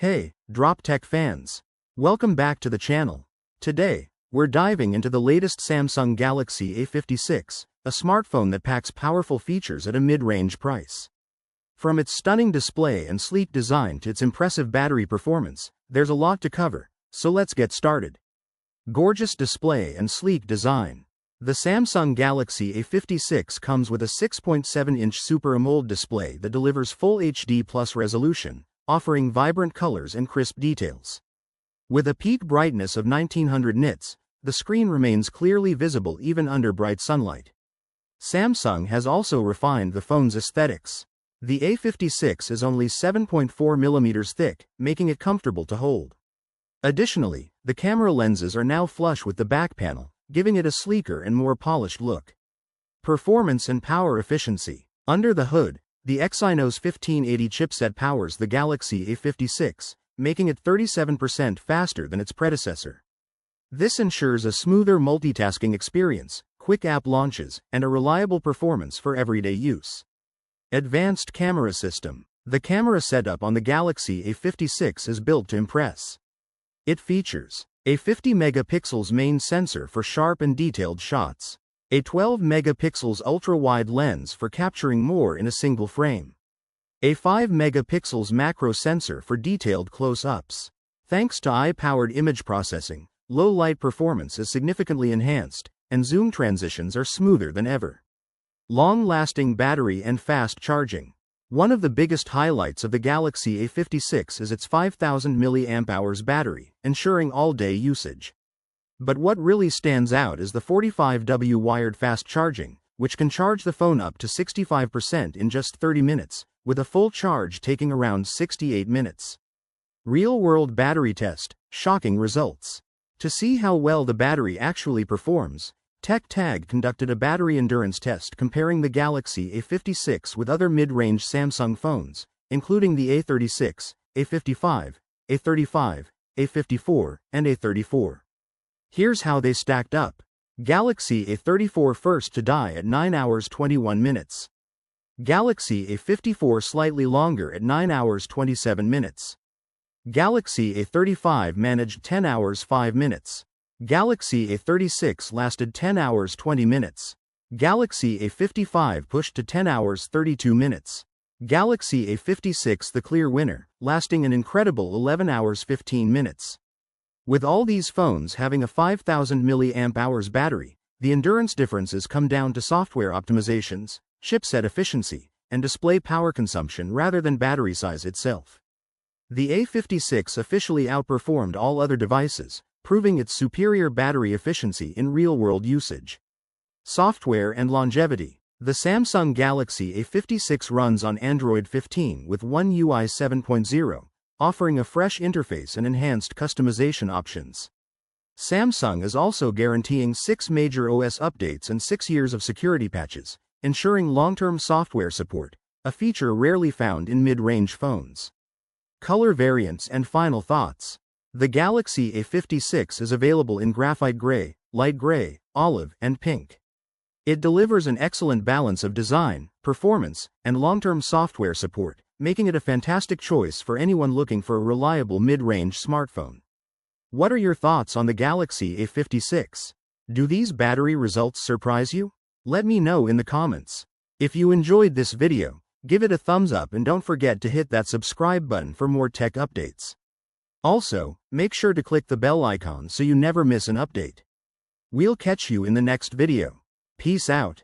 Hey, Drop Tech fans! Welcome back to the channel. Today, we're diving into the latest Samsung Galaxy A56, a smartphone that packs powerful features at a mid-range price. From its stunning display and sleek design to its impressive battery performance, there's a lot to cover, so let's get started. Gorgeous display and sleek design. The Samsung Galaxy A56 comes with a 6.7-inch Super AMOLED display that delivers full HD+ resolution, offering vibrant colors and crisp details. With a peak brightness of 1900 nits, the screen remains clearly visible even under bright sunlight. Samsung has also refined the phone's aesthetics. The A56 is only 7.4 mm thick, making it comfortable to hold. Additionally, the camera lenses are now flush with the back panel, giving it a sleeker and more polished look. Performance and power efficiency. Under the hood, the Exynos 1580 chipset powers the Galaxy A56, making it 37% faster than its predecessor. This ensures a smoother multitasking experience, quick app launches, and a reliable performance for everyday use. Advanced camera system. The camera setup on the Galaxy A56 is built to impress. It features a 50 megapixels main sensor for sharp and detailed shots, a 12 megapixels ultra-wide lens for capturing more in a single frame, a 5 megapixels macro sensor for detailed close-ups. Thanks to AI-powered image processing, low-light performance is significantly enhanced, and zoom transitions are smoother than ever. Long-lasting battery and fast charging. One of the biggest highlights of the Galaxy A56 is its 5000 mAh battery, ensuring all-day usage. But what really stands out is the 45W wired fast charging, which can charge the phone up to 65% in just 30 minutes, with a full charge taking around 68 minutes. Real-world battery test, shocking results. To see how well the battery actually performs, TechTag conducted a battery endurance test comparing the Galaxy A56 with other mid-range Samsung phones, including the A36, A55, A35, A54, and A34. Here's how they stacked up. Galaxy A34 first to die at 9 hours 21 minutes. Galaxy A54 slightly longer at 9 hours 27 minutes. Galaxy A35 managed 10 hours 5 minutes. Galaxy A36 lasted 10 hours 20 minutes. Galaxy A55 pushed to 10 hours 32 minutes. Galaxy A56 the clear winner, lasting an incredible 11 hours 15 minutes. With all these phones having a 5000 mAh battery, the endurance differences come down to software optimizations, chipset efficiency, and display power consumption rather than battery size itself. The A56 officially outperformed all other devices, proving its superior battery efficiency in real-world usage. Software and longevity. The Samsung Galaxy A56 runs on Android 15 with One UI 7.0, offering a fresh interface and enhanced customization options. Samsung is also guaranteeing 6 major OS updates and 6 years of security patches, ensuring long-term software support, a feature rarely found in mid-range phones. Color variants and final thoughts. The Galaxy A56 is available in graphite gray, light gray, olive, and pink. It delivers an excellent balance of design, performance, and long-term software support, making it a fantastic choice for anyone looking for a reliable mid-range smartphone. What are your thoughts on the Galaxy A56? Do these battery results surprise you? Let me know in the comments. If you enjoyed this video, give it a thumbs up and don't forget to hit that subscribe button for more tech updates. Also, make sure to click the bell icon so you never miss an update. We'll catch you in the next video. Peace out.